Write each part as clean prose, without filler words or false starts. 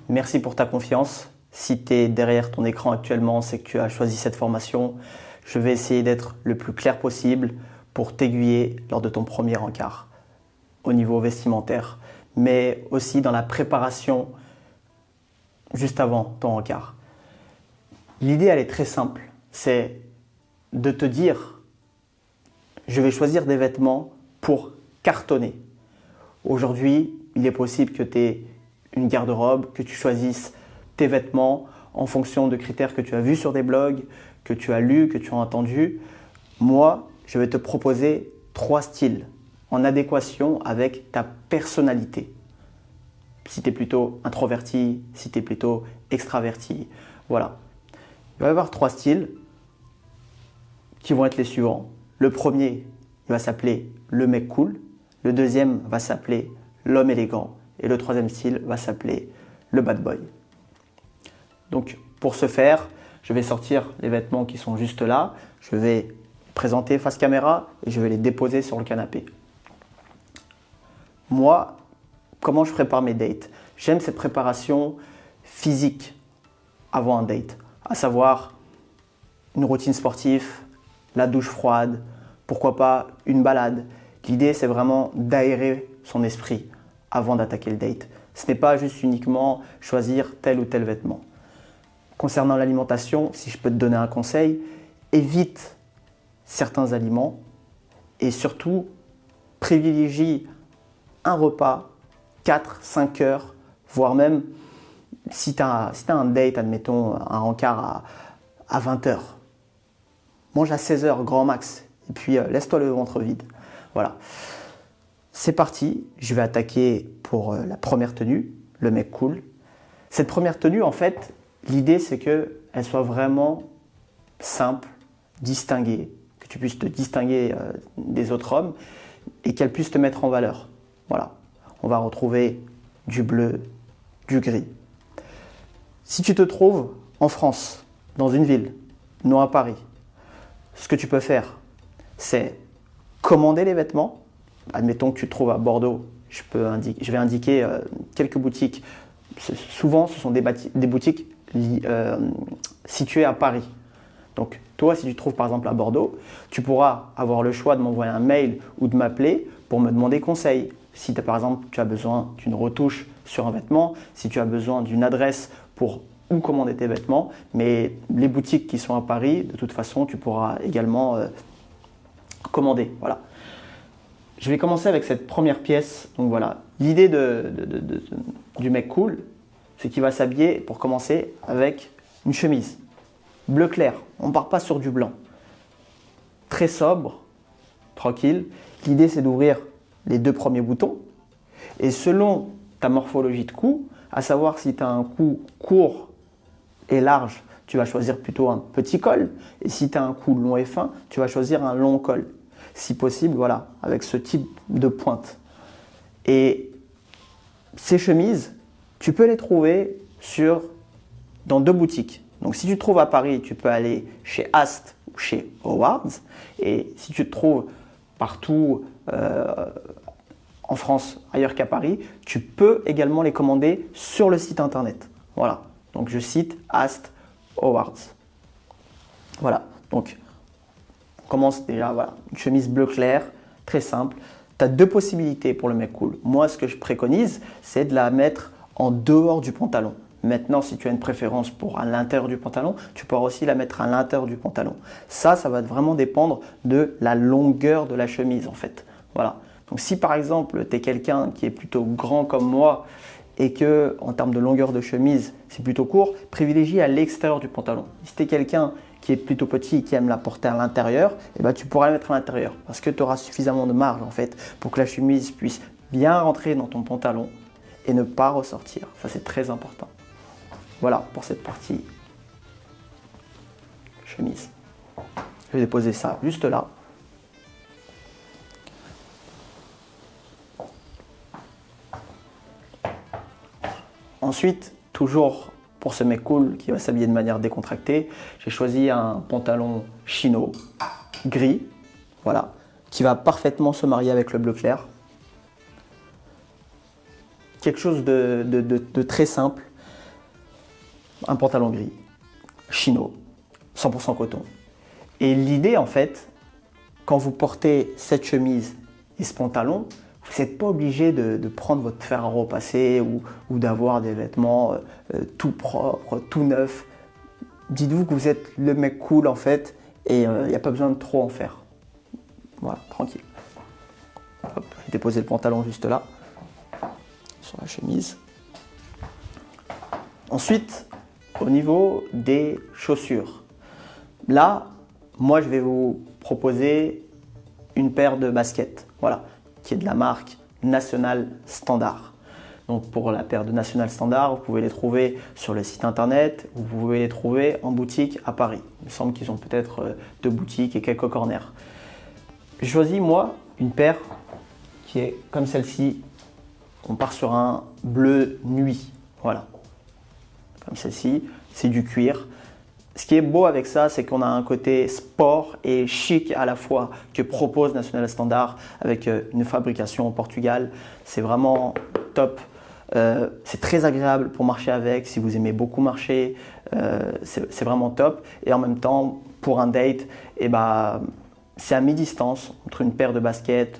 Merci pour ta confiance. Si tu es derrière ton écran actuellement, c'est que tu as choisi cette formation. Je vais essayer d'être le plus clair possible pour t'aiguiller lors de ton premier encart au niveau vestimentaire, mais aussi dans la préparation juste avant ton encart. L'idée, elle est très simple, c'est de te dire « je vais choisir des vêtements pour cartonner ». Aujourd'hui, il est possible que tu aies une garde-robe, que tu choisisses tes vêtements en fonction de critères que tu as vus sur des blogs, que tu as lus, que tu as entendus. Moi, je vais te proposer 3 styles en adéquation avec ta personnalité. Si tu es plutôt introverti, si tu es plutôt extraverti, voilà. Il va y avoir 3 styles qui vont être les suivants. Le premier, il va s'appeler le mec cool. Le deuxième va s'appeler l'homme élégant. Et le troisième style va s'appeler le bad boy. Donc, pour ce faire, je vais sortir les vêtements qui sont juste là. Je vais présenter face caméra et je vais les déposer sur le canapé. Moi, comment je prépare mes dates? J'aime cette préparation physique avant un date, à savoir une routine sportive, la douche froide, pourquoi pas une balade. L'idée, c'est vraiment d'aérer son esprit avant d'attaquer le date. Ce n'est pas juste uniquement choisir tel ou tel vêtement. Concernant l'alimentation, si je peux te donner un conseil, évite certains aliments et surtout privilégie un repas 4-5 heures, voire même si tu as un date, admettons un encart à 20 heures, mange à 16 heures grand max et puis laisse-toi le ventre vide. Voilà. C'est parti, je vais attaquer pour la première tenue, le mec cool. Cette première tenue, en fait, l'idée c'est qu'elle soit vraiment simple, distinguée, que tu puisses te distinguer des autres hommes et qu'elle puisse te mettre en valeur. Voilà, on va retrouver du bleu, du gris. Si tu te trouves en France, dans une ville, non à Paris, ce que tu peux faire, c'est commander les vêtements. Admettons que tu te trouves à Bordeaux, je vais indiquer quelques boutiques. Souvent, ce sont des boutiques situées à Paris. Donc, toi, si tu te trouves par exemple à Bordeaux, tu pourras avoir le choix de m'envoyer un mail ou de m'appeler pour me demander conseil. Si par exemple, tu as besoin d'une retouche sur un vêtement, si tu as besoin d'une adresse pour où commander tes vêtements, mais les boutiques qui sont à Paris, de toute façon, tu pourras également commander. Voilà. Je vais commencer avec cette première pièce. Donc voilà, l'idée du mec cool, c'est qu'il va s'habiller pour commencer avec une chemise bleu clair. On ne part pas sur du blanc. Très sobre, tranquille. L'idée, c'est d'ouvrir les 2 premiers boutons. Et selon ta morphologie de cou, à savoir si tu as un cou court et large, tu vas choisir plutôt un petit col. Et si tu as un cou long et fin, tu vas choisir un long col. Si possible, voilà, avec ce type de pointe. Et ces chemises, tu peux les trouver dans 2 boutiques. Donc si tu te trouves à Paris, tu peux aller chez Ast ou chez Howard's. Et si tu te trouves partout en France, ailleurs qu'à Paris, tu peux également les commander sur le site internet. Voilà, donc je cite Ast, Howard's. Voilà, donc on commence déjà, voilà, une chemise bleu clair, très simple. Tu as 2 possibilités pour le mec cool. Moi, ce que je préconise, c'est de la mettre en dehors du pantalon. Maintenant, si tu as une préférence pour à l'intérieur du pantalon, tu pourras aussi la mettre à l'intérieur du pantalon. Ça va vraiment dépendre de la longueur de la chemise en fait. Voilà. Donc si par exemple, tu es quelqu'un qui est plutôt grand comme moi et que en termes de longueur de chemise, c'est plutôt court, privilégie à l'extérieur du pantalon. Si tu es quelqu'un qui est plutôt petit et qui aime la porter à l'intérieur, eh ben, tu pourras la mettre à l'intérieur parce que tu auras suffisamment de marge en fait pour que la chemise puisse bien rentrer dans ton pantalon et ne pas ressortir. Ça, c'est très important. Voilà pour cette partie chemise. Je vais déposer ça juste là. Ensuite, toujours pour ce mec cool qui va s'habiller de manière décontractée, j'ai choisi un pantalon chino, gris, voilà, qui va parfaitement se marier avec le bleu clair. Quelque chose de très simple. un pantalon gris, chino, 100% coton. Et l'idée, en fait, quand vous portez cette chemise et ce pantalon, vous n'êtes pas obligé de prendre votre fer à repasser ou d'avoir des vêtements tout propres, tout neufs. Dites-vous que vous êtes le mec cool, en fait, et il n'y a pas besoin de trop en faire. Voilà, tranquille. Hop, je vais déposer le pantalon juste là, sur la chemise. Ensuite, au niveau des chaussures. Là, moi, je vais vous proposer une paire de baskets, voilà, qui est de la marque National Standard. Donc pour la paire de National Standard, vous pouvez les trouver sur le site internet, vous pouvez les trouver en boutique à Paris. Il me semble qu'ils ont peut-être 2 boutiques et quelques corners. J'ai choisi, moi, une paire qui est comme celle-ci. On part sur un bleu nuit, voilà. Comme celle-ci, c'est du cuir. Ce qui est beau avec ça, c'est qu'on a un côté sport et chic à la fois que propose National Standard avec une fabrication au Portugal. C'est vraiment top. C'est très agréable pour marcher avec, si vous aimez beaucoup marcher, c'est vraiment top. Et en même temps, pour un date, eh ben, c'est à mi-distance entre une paire de baskets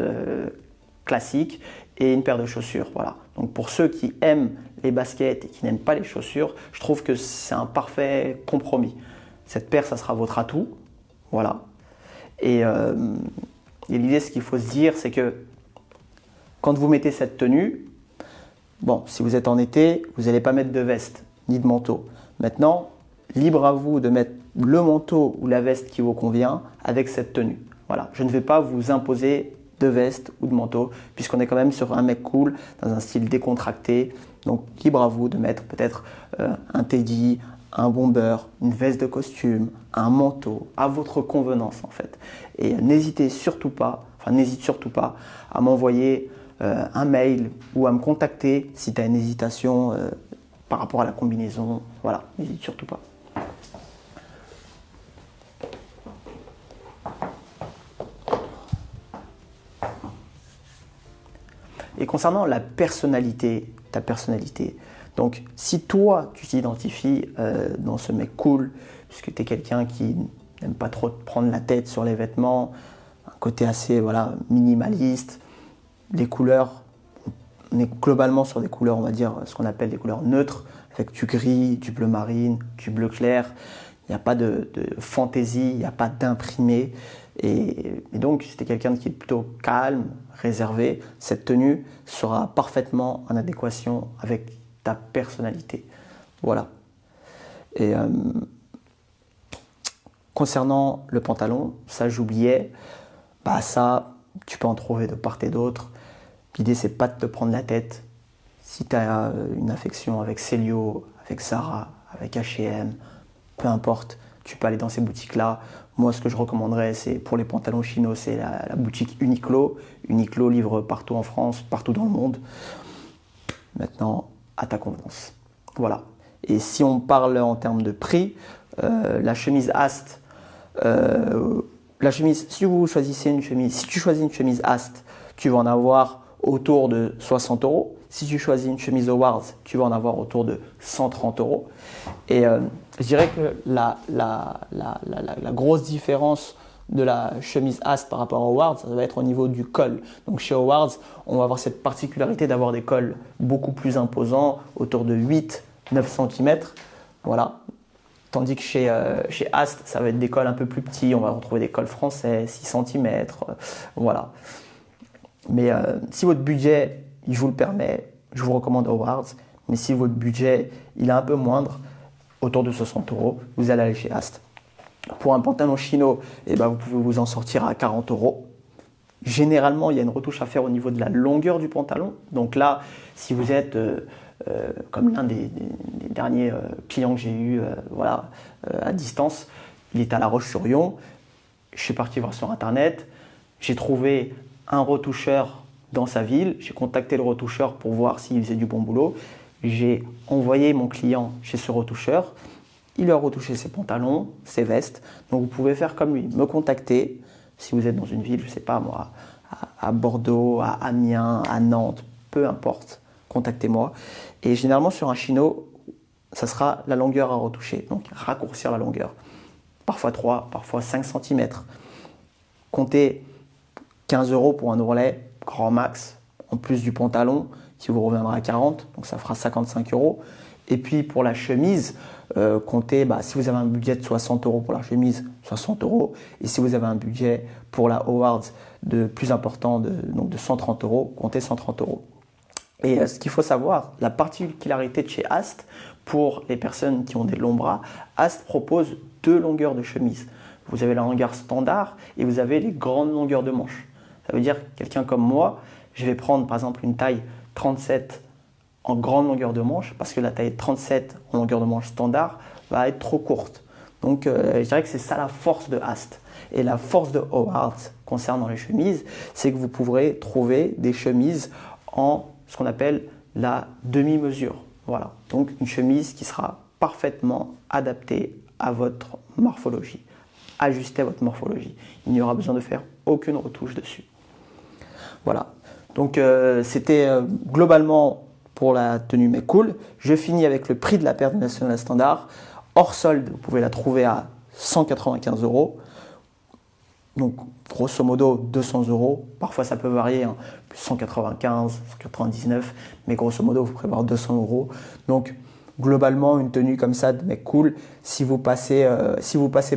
classiques et une paire de chaussures. Voilà. Donc pour ceux qui aiment les baskets et qui n'aiment pas les chaussures, je trouve que c'est un parfait compromis. Cette paire, ça sera votre atout. Voilà. Et l'idée, ce qu'il faut se dire, c'est que quand vous mettez cette tenue, bon, si vous êtes en été, vous n'allez pas mettre de veste ni de manteau. Maintenant, libre à vous de mettre le manteau ou la veste qui vous convient avec cette tenue. Voilà. Je ne vais pas vous imposer de veste ou de manteau, puisqu'on est quand même sur un mec cool, dans un style décontracté. Donc, libre à vous de mettre peut-être un teddy, un bomber, une veste de costume, un manteau, à votre convenance en fait. Et n'hésite surtout pas à m'envoyer un mail ou à me contacter si tu as une hésitation par rapport à la combinaison. Voilà, n'hésite surtout pas. Et concernant la personnalité, ta personnalité, donc si toi tu t'identifies dans ce mec cool, puisque tu es quelqu'un qui n'aime pas trop te prendre la tête sur les vêtements, un côté assez voilà, minimaliste, les couleurs, on est globalement sur des couleurs, on va dire ce qu'on appelle des couleurs neutres, avec du gris, du bleu marine, du bleu clair. Il n'y a pas de fantaisie, il n'y a pas d'imprimé. Et donc, si tu es quelqu'un qui est plutôt calme, réservé, cette tenue sera parfaitement en adéquation avec ta personnalité. Voilà. Et concernant le pantalon, ça j'oubliais, bah ça, tu peux en trouver de part et d'autre. L'idée, c'est pas de te prendre la tête. Si tu as une affection avec Célio, avec Zara, avec H&M, peu importe, tu peux aller dans ces boutiques-là. Moi, ce que je recommanderais, c'est pour les pantalons chinos, c'est la boutique Uniqlo. Uniqlo livre partout en France, partout dans le monde. Maintenant, à ta convenance. Voilà. Et si on parle en termes de prix, la chemise Ast, si vous choisissez une chemise, si tu choisis une chemise Ast, tu vas en avoir autour de 60 €. Si tu choisis une chemise Awards, tu vas en avoir autour de 130 €. Et je dirais que la grosse différence de la chemise Ast par rapport à Awards, ça va être au niveau du col. Donc chez Awards, on va avoir cette particularité d'avoir des cols beaucoup plus imposants, autour de 8-9 cm. Voilà. Tandis que chez Ast, ça va être des cols un peu plus petits. On va retrouver des cols français, 6 cm. Voilà. Mais si votre budget il vous le permet, je vous recommande Awards. Mais si votre budget il est un peu moindre, autour de 60 €, vous allez aller chez Ast. Pour un pantalon chino, eh ben, vous pouvez vous en sortir à 40 €. Généralement, il y a une retouche à faire au niveau de la longueur du pantalon. Donc là, si vous êtes comme l'un des derniers clients que j'ai eu à distance, il est à La Roche-sur-Yon. Je suis parti voir sur Internet. J'ai trouvé un retoucheur dans sa ville. J'ai contacté le retoucheur pour voir s'il faisait du bon boulot. J'ai envoyé mon client chez ce retoucheur. Il lui a retouché ses pantalons, ses vestes. Donc vous pouvez faire comme lui, me contacter si vous êtes dans une ville, je ne sais pas moi, à Bordeaux, à Amiens, à Nantes, peu importe, contactez-moi. Et généralement sur un chino, ça sera la longueur à retoucher. Donc raccourcir la longueur. Parfois 3, parfois 5 cm. Comptez 15 € pour un ourlet, grand max, en plus du pantalon, qui vous reviendra à 40, donc ça fera 55 €. Et puis pour la chemise, comptez, si vous avez un budget de 60 € pour la chemise, 60 €. Et si vous avez un budget pour la Howard de plus important, donc de 130 €, comptez 130 €. Et ce qu'il faut savoir, la particularité de chez Ast, pour les personnes qui ont des longs bras, Ast propose 2 longueurs de chemise. Vous avez la longueur standard et vous avez les grandes longueurs de manches. Ça veut dire, quelqu'un comme moi, je vais prendre par exemple une taille 37 en grande longueur de manche, parce que la taille 37 en longueur de manche standard va être trop courte. Donc je dirais que c'est ça la force de Ast. Et la force de Howard concernant les chemises, c'est que vous pourrez trouver des chemises en ce qu'on appelle la demi-mesure. Voilà, donc une chemise qui sera parfaitement adaptée à votre morphologie, ajustée à votre morphologie. Il n'y aura besoin de faire aucune retouche dessus. Voilà, donc c'était globalement pour la tenue mais cool. Je finis avec le prix de la paire du National Standard. Hors solde, vous pouvez la trouver à 195 €. Donc grosso modo 200 €. Parfois ça peut varier, 195, 199, mais grosso modo vous pourrez avoir 200 €. Donc globalement une tenue comme ça de mec cool. Si vous passez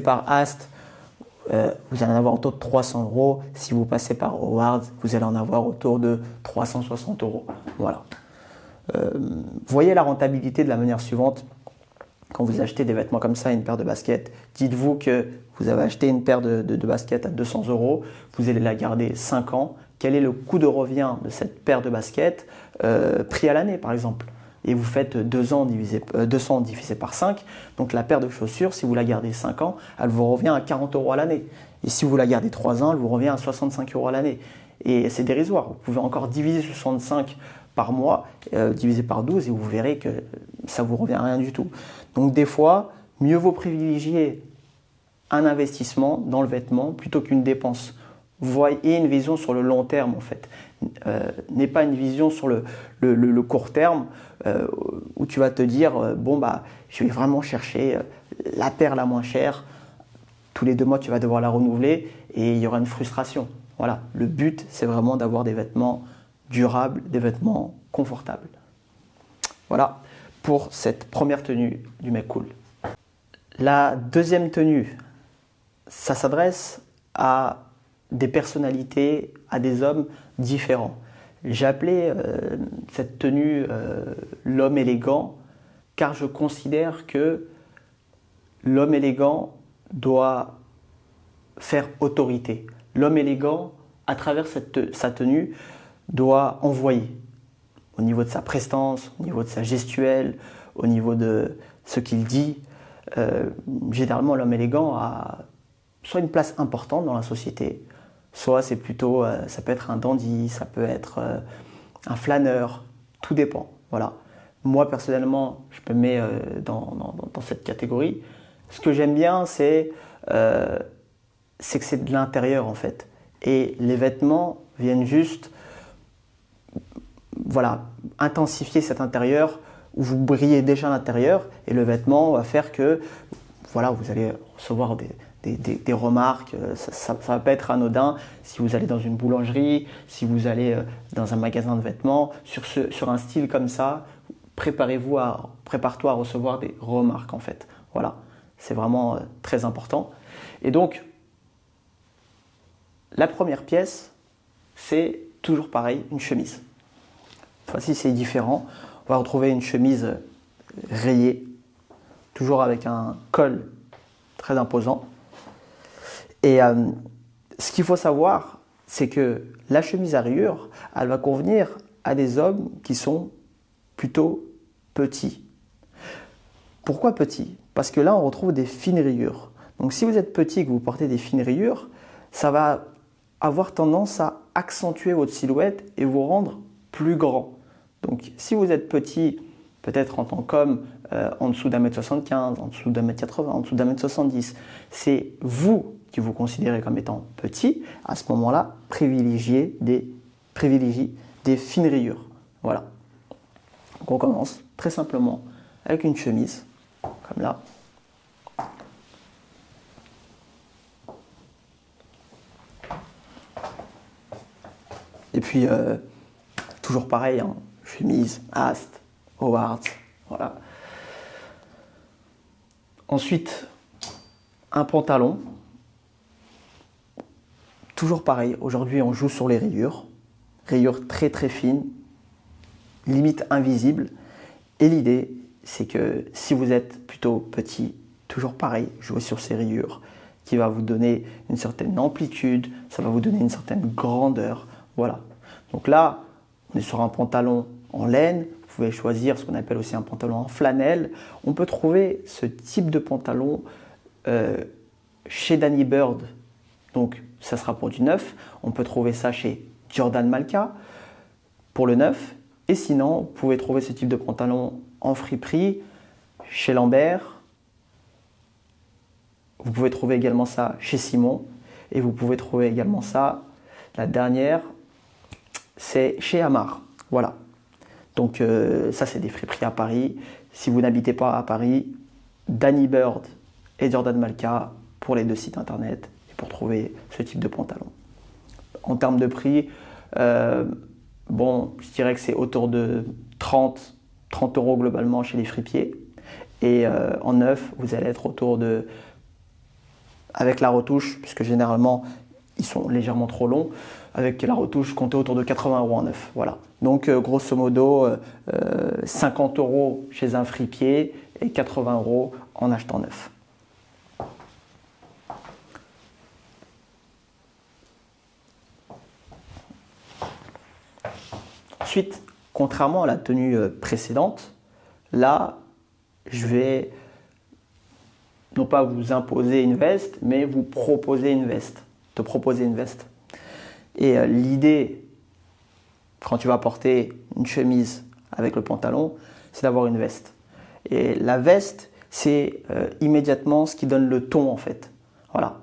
par Ast, vous allez en avoir autour de 300 €. Si vous passez par Howard, vous allez en avoir autour de 360 €. Voilà. Voyez la rentabilité de la manière suivante. Quand vous achetez des vêtements comme ça, une paire de baskets, dites-vous que vous avez acheté une paire de baskets à 200 €, vous allez la garder 5 ans. Quel est le coût de revient de cette paire de baskets pris à l'année par exemple? Et vous faites 200 divisé par 5. Donc la paire de chaussures, si vous la gardez 5 ans, elle vous revient à 40 € à l'année. Et si vous la gardez 3 ans, elle vous revient à 65 € à l'année. Et c'est dérisoire. Vous pouvez encore diviser 65 par mois, divisé par 12, et vous verrez que ça vous revient à rien du tout. Donc des fois, mieux vaut privilégier un investissement dans le vêtement plutôt qu'une dépense. Voyez une vision sur le long terme en fait. N'est pas une vision sur le court terme où tu vas te dire je vais vraiment chercher la paire la moins chère. Tous les 2 mois tu vas devoir la renouveler et il y aura une frustration. Voilà, le but c'est vraiment d'avoir des vêtements durables, des vêtements confortables. Voilà pour cette première tenue du mec cool. La deuxième tenue, ça s'adresse à des personnalités, à des hommes différents. J'ai appelé cette tenue l'homme élégant car je considère que l'homme élégant doit faire autorité. L'homme élégant, à travers sa tenue, doit envoyer au niveau de sa prestance, au niveau de sa gestuelle, au niveau de ce qu'il dit. Généralement, l'homme élégant a soit une place importante dans la société, soit c'est plutôt, ça peut être un dandy, ça peut être un flâneur, tout dépend. Voilà. Moi personnellement, je me mets dans cette catégorie. Ce que j'aime bien, c'est que c'est de l'intérieur en fait. Et les vêtements viennent juste intensifier cet intérieur où vous brillez déjà à l'intérieur et le vêtement va faire que vous allez recevoir des remarques. Ça va pas être anodin si vous allez dans une boulangerie, si vous allez dans un magasin de vêtements, sur un style comme ça, prépare-toi à recevoir des remarques en fait. Voilà, c'est vraiment très important. Et donc, la première pièce, c'est toujours pareil, une chemise. Cette fois-ci, c'est différent. On va retrouver une chemise rayée, toujours avec un col très imposant. Et ce qu'il faut savoir, c'est que la chemise à rayures, elle va convenir à des hommes qui sont plutôt petits. Pourquoi petits? Parce que là, on retrouve des fines rayures. Donc si vous êtes petit et que vous portez des fines rayures, ça va avoir tendance à accentuer votre silhouette et vous rendre plus grand. Donc si vous êtes petit, peut-être en tant qu'homme, en dessous d'1,75 m, en dessous d'1,80 m, en dessous d'1,70 m, c'est vous qui vous considérez comme étant petit. À ce moment-là, privilégiez des fines rayures. Voilà. Donc on commence très simplement avec une chemise, comme là. Et puis, toujours pareil, hein, chemise, Ast, Howard, voilà. Ensuite, un pantalon. Toujours pareil, aujourd'hui on joue sur les rayures. Rayures très très fines, limite invisibles. Et l'idée, c'est que si vous êtes plutôt petit, toujours pareil, jouez sur ces rayures qui va vous donner une certaine amplitude, ça va vous donner une certaine grandeur. Voilà. Donc là, on est sur un pantalon en laine. Vous pouvez choisir ce qu'on appelle aussi un pantalon en flanelle. On peut trouver ce type de pantalon chez Danny Bird. Donc ça sera pour du neuf. On peut trouver ça chez Jordan Malka pour le neuf. Et sinon, vous pouvez trouver ce type de pantalon en friperie chez Lambert. Vous pouvez trouver également ça chez Simon. Et vous pouvez trouver également ça, la dernière, c'est chez Amar. Voilà. Donc ça, c'est des friperies à Paris. Si vous n'habitez pas à Paris, Danny Bird et Jordan Malka pour les deux sites internet et pour trouver ce type de pantalon. En termes de prix, bon, je dirais que c'est autour de 30 € globalement chez les fripiers. Et en neuf, vous allez être autour de, avec la retouche, puisque généralement ils sont légèrement trop longs, avec la retouche, comptez autour de 80 € en neuf. Voilà. Donc grosso modo, 50 € chez un fripier et 80 € en achetant neuf. Ensuite, contrairement à la tenue précédente, là, je vais non pas vous imposer une veste, mais vous proposer une veste, te proposer une veste. Et l'idée, quand tu vas porter une chemise avec le pantalon, c'est d'avoir une veste. Et la veste, c'est immédiatement ce qui donne le ton en fait. Voilà.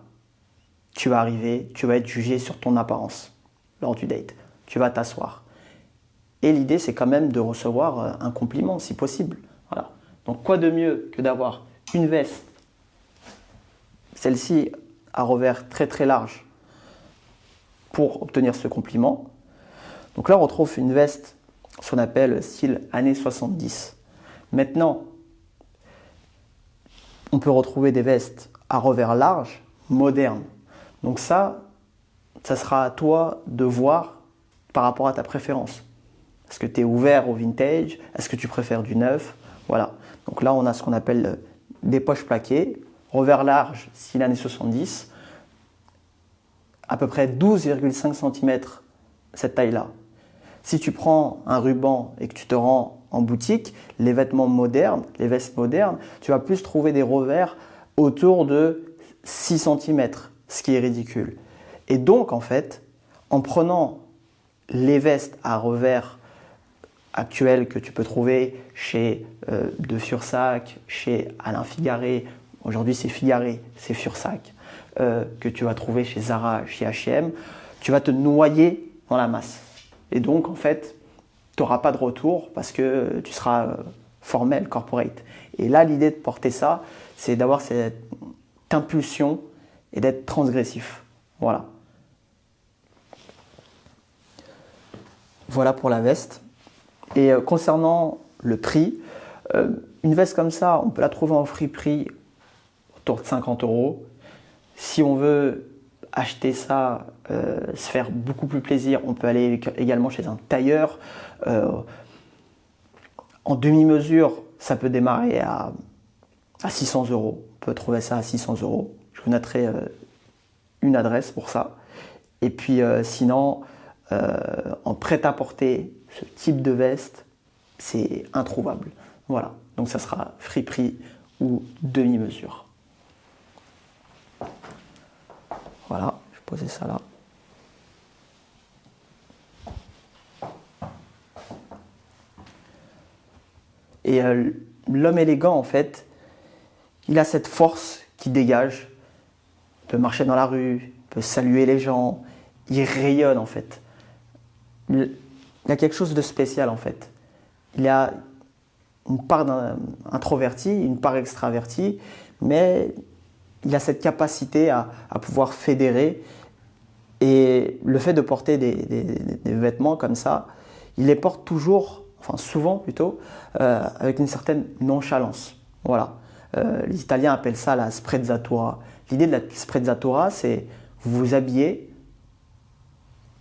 Tu vas arriver, tu vas être jugé sur ton apparence lors du date. Tu vas t'asseoir. Et l'idée, c'est quand même de recevoir un compliment, si possible. Voilà. Donc, quoi de mieux que d'avoir une veste, celle-ci à revers très très large, pour obtenir ce compliment. Donc là, on retrouve une veste, ce qu'on appelle style années 70. Maintenant, on peut retrouver des vestes à revers large, modernes. Donc ça sera à toi de voir par rapport à ta préférence. Est-ce que tu es ouvert au vintage? Est-ce que tu préfères du neuf? Voilà. Donc là, on a ce qu'on appelle des poches plaquées, revers large, style années 70, à peu près 12,5 cm, cette taille-là. Si tu prends un ruban et que tu te rends en boutique, les vêtements modernes, les vestes modernes, tu vas plus trouver des revers autour de 6 cm, ce qui est ridicule. Et donc, en fait, en prenant les vestes à revers actuelles que tu peux trouver chez De Fursac, chez Alain Figaré, aujourd'hui c'est Figaré, c'est Fursac, que tu vas trouver chez Zara, chez H&M, tu vas te noyer dans la masse. Et donc, en fait, tu n'auras pas de retour parce que tu seras formel, corporate. Et là, l'idée de porter ça, c'est d'avoir cette impulsion et d'être transgressif. Voilà. Voilà pour la veste. Et concernant le prix, une veste comme ça, on peut la trouver en friperie autour de 50 €. Si on veut acheter ça, se faire beaucoup plus plaisir, on peut aller également chez un tailleur. En demi-mesure, ça peut démarrer à 600 €. On peut trouver ça à 600 €. Je vous noterai une adresse pour ça. Et puis sinon, en prêt-à-porter, ce type de veste, c'est introuvable. Voilà. Donc ça sera friperie ou demi-mesure. Voilà, je vais poser ça là. Et l'homme élégant, en fait, il a cette force qui dégage. Il peut marcher dans la rue, il peut saluer les gens, il rayonne en fait. Il y a quelque chose de spécial en fait. Il a une part introvertie, une part extravertie, mais il a cette capacité à pouvoir fédérer. Et le fait de porter des vêtements comme ça, il les porte toujours, enfin souvent plutôt, avec une certaine nonchalance. Voilà. Les Italiens appellent ça la sprezzatura. L'idée de la sprezzatura, c'est vous vous habillez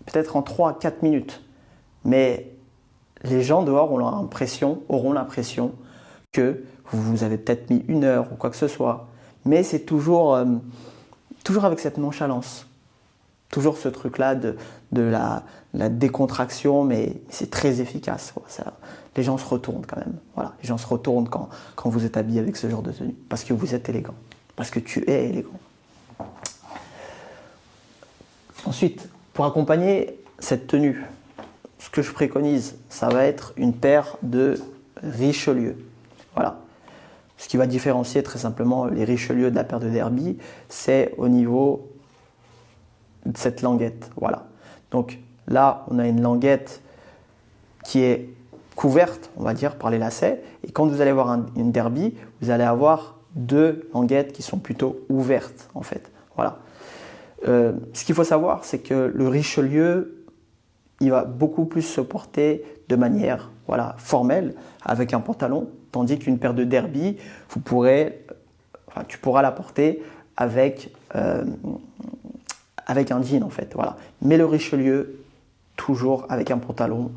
peut-être en 3 à 4 minutes, mais les gens dehors auront l'impression que vous avez peut-être mis 1 heure ou quoi que ce soit, mais c'est toujours avec cette nonchalance. Toujours ce truc-là de la décontraction, mais c'est très efficace. Les gens se retournent quand même. Voilà, les gens se retournent quand vous êtes habillé avec ce genre de tenue, parce que vous êtes élégant, parce que tu es élégant. Ensuite, pour accompagner cette tenue, ce que je préconise, ça va être une paire de Richelieu. Voilà. Ce qui va différencier très simplement les Richelieu de la paire de Derby, c'est au niveau de cette languette. Voilà. Donc là, on a une languette qui est couverte, on va dire, par les lacets. Et quand vous allez voir une Derby, vous allez avoir 2 languettes qui sont plutôt ouvertes, en fait. Voilà. Ce qu'il faut savoir, c'est que le Richelieu, il va beaucoup plus se porter de manière formelle, avec un pantalon, tandis qu'une paire de Derby, tu pourras la porter avec un jean, en fait. Voilà. Mais le Richelieu, toujours avec un pantalon,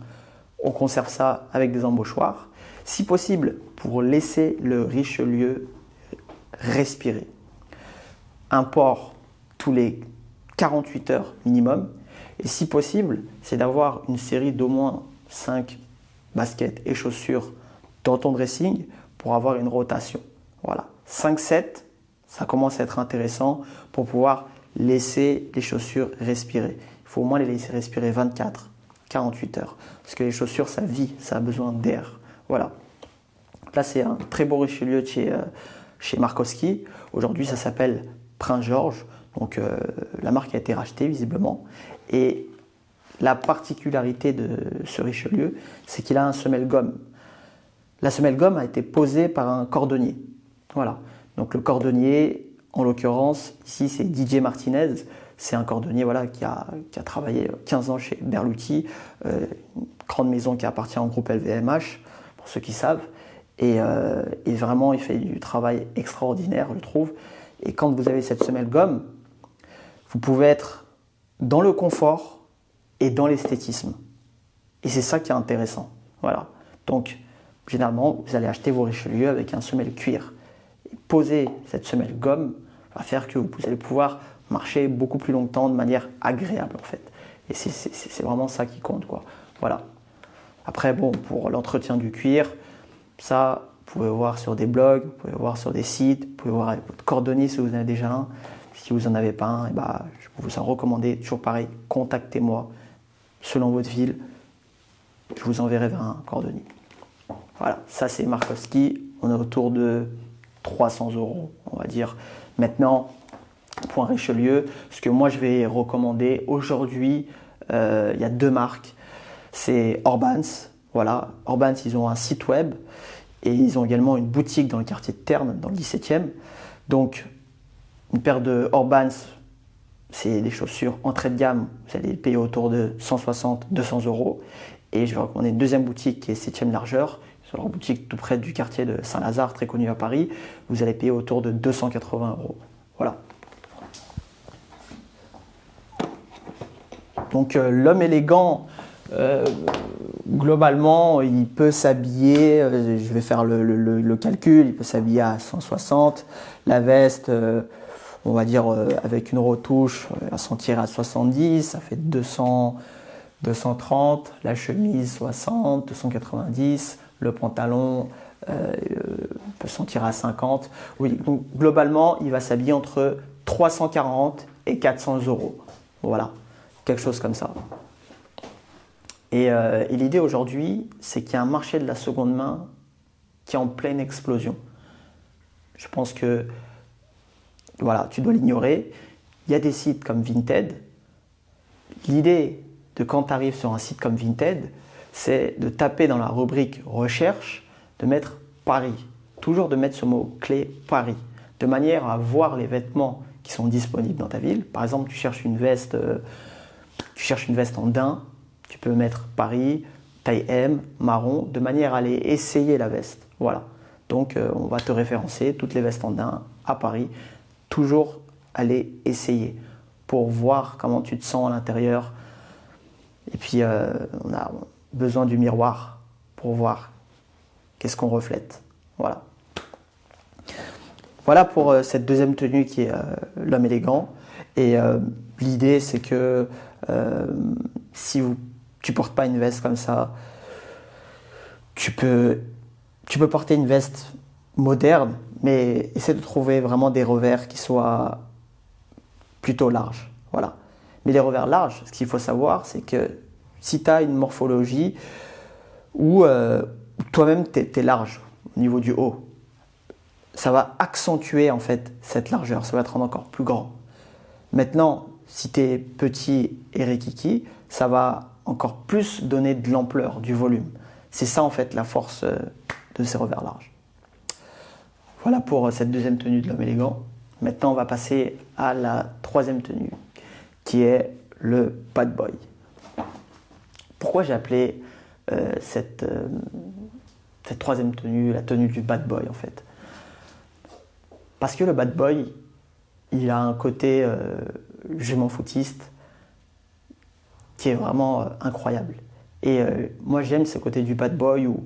on conserve ça avec des embauchoirs. Si possible, pour laisser le Richelieu respirer. Un port tous les 48 heures minimum. Et si possible, c'est d'avoir une série d'au moins 5 baskets et chaussures dans ton dressing pour avoir une rotation. Voilà. 5-7, ça commence à être intéressant pour pouvoir laisser les chaussures respirer. Il faut au moins les laisser respirer 24, 48 heures. Parce que les chaussures, ça vit, ça a besoin d'air. Voilà. Là, c'est un très beau Richelieu chez Markowski. Aujourd'hui, ça s'appelle Prince George. Donc, la marque a été rachetée, visiblement. Et la particularité de ce Richelieu, c'est qu'il a un semelle gomme. La semelle gomme a été posée par un cordonnier. Voilà. Donc, le cordonnier, en l'occurrence, ici, c'est Didier Martinez. C'est un cordonnier qui a travaillé 15 ans chez Berluti, une grande maison qui appartient au groupe LVMH, pour ceux qui savent. Et vraiment, il fait du travail extraordinaire, je trouve. Et quand vous avez cette semelle gomme, vous pouvez être dans le confort et dans l'esthétisme. Et c'est ça qui est intéressant. Voilà. Donc, généralement, vous allez acheter vos Richelieu avec un semelle cuir. Et poser cette semelle gomme va faire que vous allez pouvoir marcher beaucoup plus longtemps de manière agréable, en fait. Et c'est vraiment ça qui compte, quoi. Voilà. Après, bon, pour l'entretien du cuir, ça, vous pouvez voir sur des blogs, vous pouvez voir sur des sites, vous pouvez voir avec votre cordonnier si vous en avez déjà un. Si vous n'en avez pas un, je peux vous en recommander. Toujours pareil, contactez-moi selon votre ville. Je vous enverrai vers un cordonnier. Voilà, ça c'est Markowski. On est autour de 300 €, on va dire. Maintenant, pour un Richelieu, ce que moi je vais recommander aujourd'hui, il y a 2 marques. C'est Orbans. Voilà, Orbans, ils ont un site web et ils ont également une boutique dans le quartier de Terne, dans le 17e. Donc, une paire de Orbans, c'est des chaussures entrée de gamme. Vous allez payer autour de 160-200 €. Et je vais recommander une deuxième boutique qui est 7e largeur. C'est leur boutique tout près du quartier de Saint-Lazare, très connu à Paris. Vous allez payer autour de 280 €. Voilà. Donc l'homme élégant, globalement, il peut s'habiller, je vais faire le calcul, il peut s'habiller à 160. La veste, on va dire avec une retouche, à s'en tirer à 70, ça fait 200, 230. La chemise, 60, 290. Le pantalon peut s'en tirer à 50. Oui, donc globalement, il va s'habiller entre 340 et 400 €. Voilà, quelque chose comme ça. Et l'idée aujourd'hui, c'est qu'il y a un marché de la seconde main qui est en pleine explosion. Je pense que voilà, tu dois l'ignorer. Il y a des sites comme Vinted. L'idée de quand tu arrives sur un site comme Vinted, c'est de taper dans la rubrique recherche de mettre Paris. Toujours de mettre ce mot-clé Paris, de manière à voir les vêtements qui sont disponibles dans ta ville. Par exemple, tu cherches une veste en daim, tu peux mettre Paris, taille M, marron, de manière à aller essayer la veste. Voilà. Donc, on va te référencer toutes les vestes en daim à Paris. Toujours aller essayer pour voir comment tu te sens à l'intérieur. Et puis, on a besoin du miroir pour voir qu'est-ce qu'on reflète. Voilà. Voilà pour cette deuxième tenue qui est l'homme élégant. Et l'idée, c'est que si tu ne portes pas une veste comme ça, tu peux porter une veste moderne, mais essaie de trouver vraiment des revers qui soient plutôt larges. Voilà. Mais les revers larges, ce qu'il faut savoir, c'est que si tu as une morphologie où toi-même tu es large au niveau du haut, ça va accentuer en fait cette largeur, ça va te rendre encore plus grand. Maintenant, si tu es petit et rikiki, ça va encore plus donner de l'ampleur, du volume. C'est ça en fait la force de ces revers larges. Voilà pour cette deuxième tenue de l'homme élégant. Maintenant, on va passer à la troisième tenue, qui est le bad boy. Pourquoi j'ai appelé cette troisième tenue la tenue du bad boy en fait? Parce que le bad boy, il a un côté je m'en foutiste qui est vraiment incroyable. Et moi j'aime ce côté du bad boy où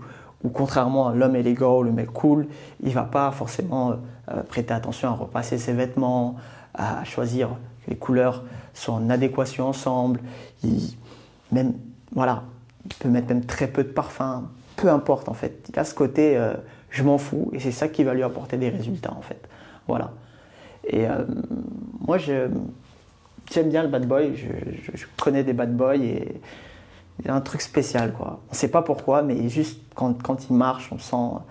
contrairement à l'homme élégant ou le mec cool, il ne va pas forcément prêter attention à repasser ses vêtements, à choisir que les couleurs soient en adéquation ensemble. Voilà, il peut mettre même très peu de parfum, peu importe en fait. Il a ce côté je m'en fous et c'est ça qui va lui apporter des résultats en fait. Voilà. Et moi j'aime bien le bad boy, je connais des bad boys et il y a un truc spécial quoi. On ne sait pas pourquoi, mais juste quand il marche, on sent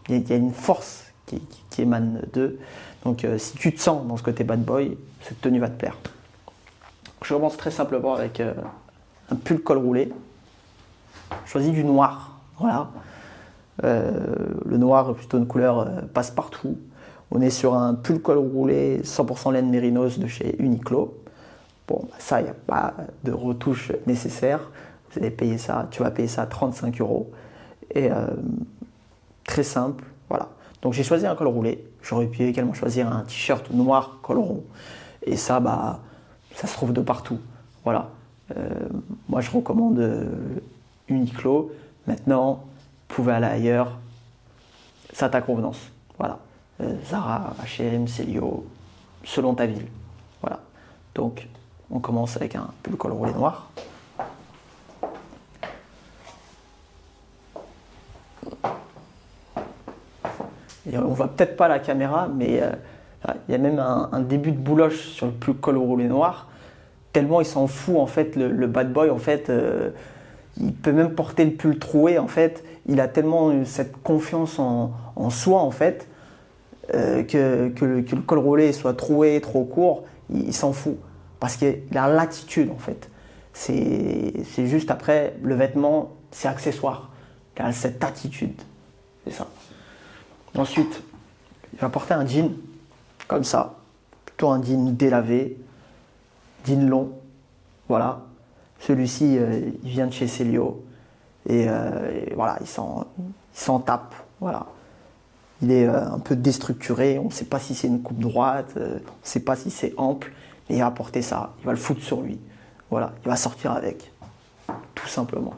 il y a une force qui émane d'eux. Donc si tu te sens dans ce côté bad boy, cette tenue va te plaire. Je commence très simplement avec un pull col roulé. Je choisis du noir. Voilà. Le noir est plutôt une couleur passe-partout. On est sur un pull col roulé 100% laine mérinos de chez Uniqlo. Bon, ça, il n'y a pas de retouche nécessaire. Vous allez payer ça, tu vas payer ça 35 €. Et très simple, voilà. Donc j'ai choisi un col roulé. J'aurais pu également choisir un t-shirt noir col rond. Et ça, ça se trouve de partout. Voilà. Moi, je recommande Uniqlo. Maintenant, vous pouvez aller ailleurs. C'est à ta convenance. Voilà. Zara, H&M, Célio, selon ta ville. Voilà. Donc, on commence avec un pull col roulé noir. Et on voit peut-être pas la caméra, mais il y a même un début de bouloche sur le pull col roulé noir. Tellement il s'en fout en fait, le bad boy en fait, il peut même porter le pull troué en fait. Il a tellement cette confiance en soi en fait que le col roulé soit troué, trop court, il s'en fout parce qu'il a l'attitude en fait. C'est juste après le vêtement, c'est accessoire. Il a cette attitude, c'est ça. Ensuite, il va porter un jean comme ça, plutôt un jean délavé, jean long, voilà. Celui-ci, il vient de chez Célio et voilà, il s'en tape, voilà. Il est un peu déstructuré, on ne sait pas si c'est une coupe droite, on ne sait pas si c'est ample, mais il va porter ça, il va le foutre sur lui, voilà, il va sortir avec, tout simplement.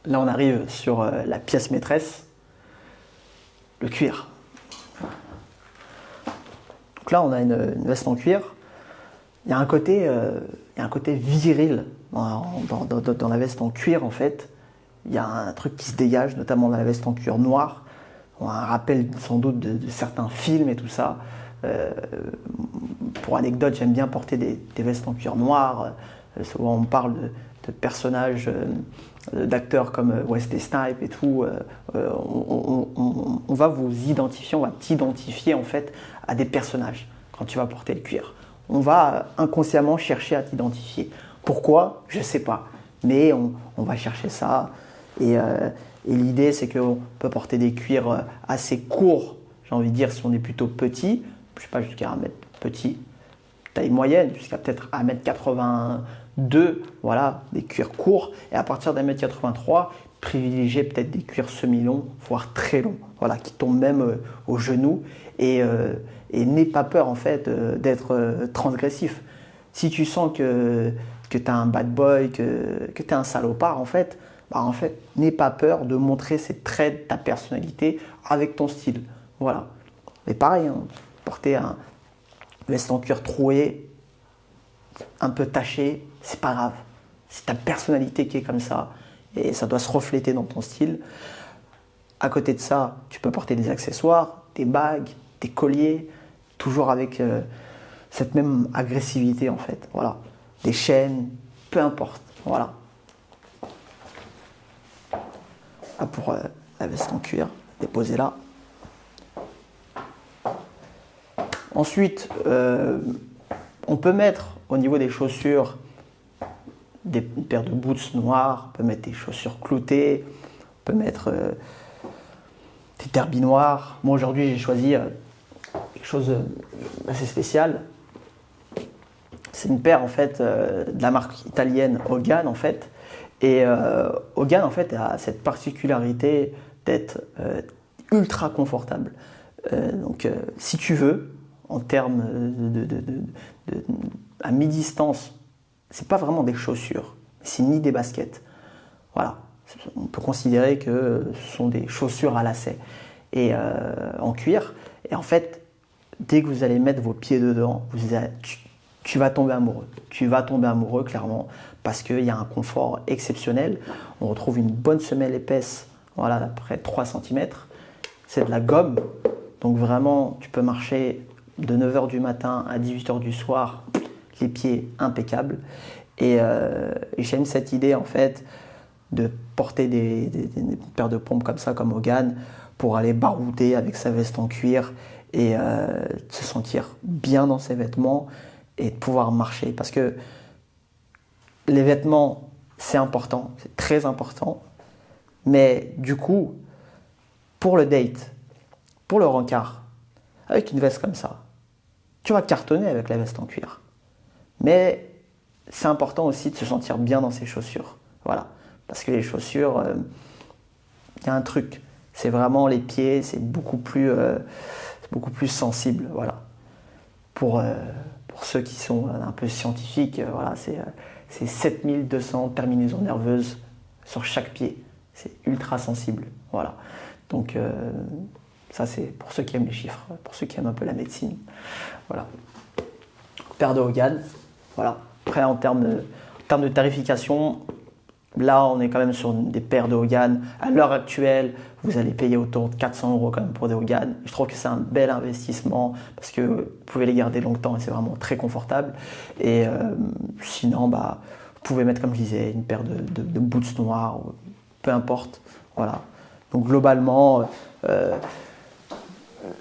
Là, on arrive sur la pièce maîtresse, le cuir. Donc là, on a une veste en cuir. Il y a un côté viril dans la veste en cuir, en fait. Il y a un truc qui se dégage, notamment dans la veste en cuir noir. On a un rappel sans doute de certains films et tout ça. Pour anecdote, j'aime bien porter des vestes en cuir noir. Souvent on parle de personnages, d'acteurs comme Wesley Snipes et tout. On va vous identifier, on va t'identifier en fait à des personnages quand tu vas porter le cuir. On va inconsciemment chercher à t'identifier. Pourquoi? Je ne sais pas. Mais on va chercher ça. Et l'idée, c'est qu'on peut porter des cuirs assez courts, j'ai envie de dire, si on est plutôt petit, je ne sais pas, jusqu'à 1 mètre petit, taille moyenne, jusqu'à peut-être 1m82, voilà, des cuirs courts. Et à partir d'1m83, privilégier peut-être des cuirs semi-longs, voire très longs, voilà, qui tombent même au genou. Et n'aie pas peur, en fait, d'être transgressif. Si tu sens que tu es un bad boy, que tu es un salopard, en fait, n'aie pas peur de montrer ces traits de ta personnalité avec ton style. Voilà. Mais pareil, hein, porter un veste en cuir troué, un peu taché, c'est pas grave. C'est ta personnalité qui est comme ça et ça doit se refléter dans ton style. À côté de ça, tu peux porter des accessoires, des bagues, des colliers, toujours avec cette même agressivité en fait. Voilà. Des chaînes, peu importe. Voilà. Là pour la veste en cuir, déposée là. Ensuite, on peut mettre au niveau des chaussures une paire de boots noirs, on peut mettre des chaussures cloutées, on peut mettre des derbies noirs. Moi aujourd'hui j'ai choisi quelque chose d'assez spécial. C'est une paire en fait de la marque italienne Hogan en fait. Et Hogan en fait a cette particularité d'être ultra confortable. Donc si tu veux, en termes à mi-distance, c'est pas vraiment des chaussures, c'est ni des baskets. Voilà, on peut considérer que ce sont des chaussures à lacets et en cuir. Et en fait, dès que vous allez mettre vos pieds dedans, tu vas tomber amoureux. Tu vas tomber amoureux clairement parce qu'il y a un confort exceptionnel. On retrouve une bonne semelle épaisse, voilà, d'à peu près 3 cm. C'est de la gomme, donc vraiment, tu peux marcher de 9h du matin à 18h du soir, les pieds impeccables. Et j'aime cette idée en fait de porter des paires de pompes comme ça, comme Hogan, pour aller barouder avec sa veste en cuir et se sentir bien dans ses vêtements et de pouvoir marcher. Parce que les vêtements, c'est important, c'est très important. Mais du coup, pour le date, pour le rencard, avec une veste comme ça, tu vas cartonner avec la veste en cuir. Mais c'est important aussi de se sentir bien dans ses chaussures. Voilà. Parce que les chaussures, il y a un truc. C'est vraiment les pieds, c'est beaucoup plus sensible. Voilà. Pour ceux qui sont un peu scientifiques, voilà, c'est 7200 terminaisons nerveuses sur chaque pied. C'est ultra sensible. Voilà. Donc, ça, c'est pour ceux qui aiment les chiffres, pour ceux qui aiment un peu la médecine. Voilà. Paire de Hogan. Voilà. Après, en termes de tarification, là, on est quand même sur des paires de Hogan. À l'heure actuelle, vous allez payer autour de 400 € quand même pour des Hogan. Je trouve que c'est un bel investissement parce que vous pouvez les garder longtemps et c'est vraiment très confortable. Et sinon, vous pouvez mettre, comme je disais, une paire de boots noirs, peu importe. Voilà. Donc globalement,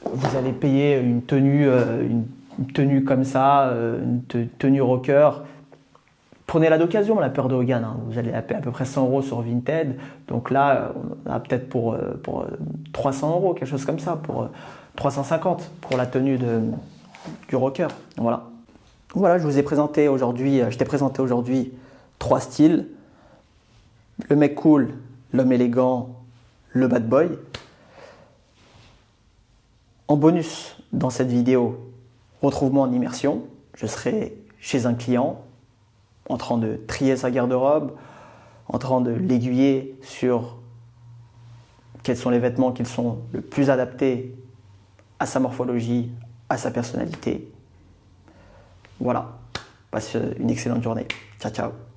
vous allez payer une tenue comme ça, une tenue rocker. Prenez-la d'occasion, la paire de Hogan. Hein. Vous allez la payer à peu près 100 € sur Vinted. Donc là, on a peut-être pour 300 €, quelque chose comme ça, pour 350 pour la tenue du rocker. Voilà. Voilà, je t'ai présenté aujourd'hui 3 styles. Le mec cool, l'homme élégant, le bad boy. En bonus, dans cette vidéo, retrouve-moi en immersion. Je serai chez un client en train de trier sa garde-robe, en train de l'aiguiller sur quels sont les vêtements qui sont le plus adaptés à sa morphologie, à sa personnalité. Voilà, passe une excellente journée. Ciao, ciao.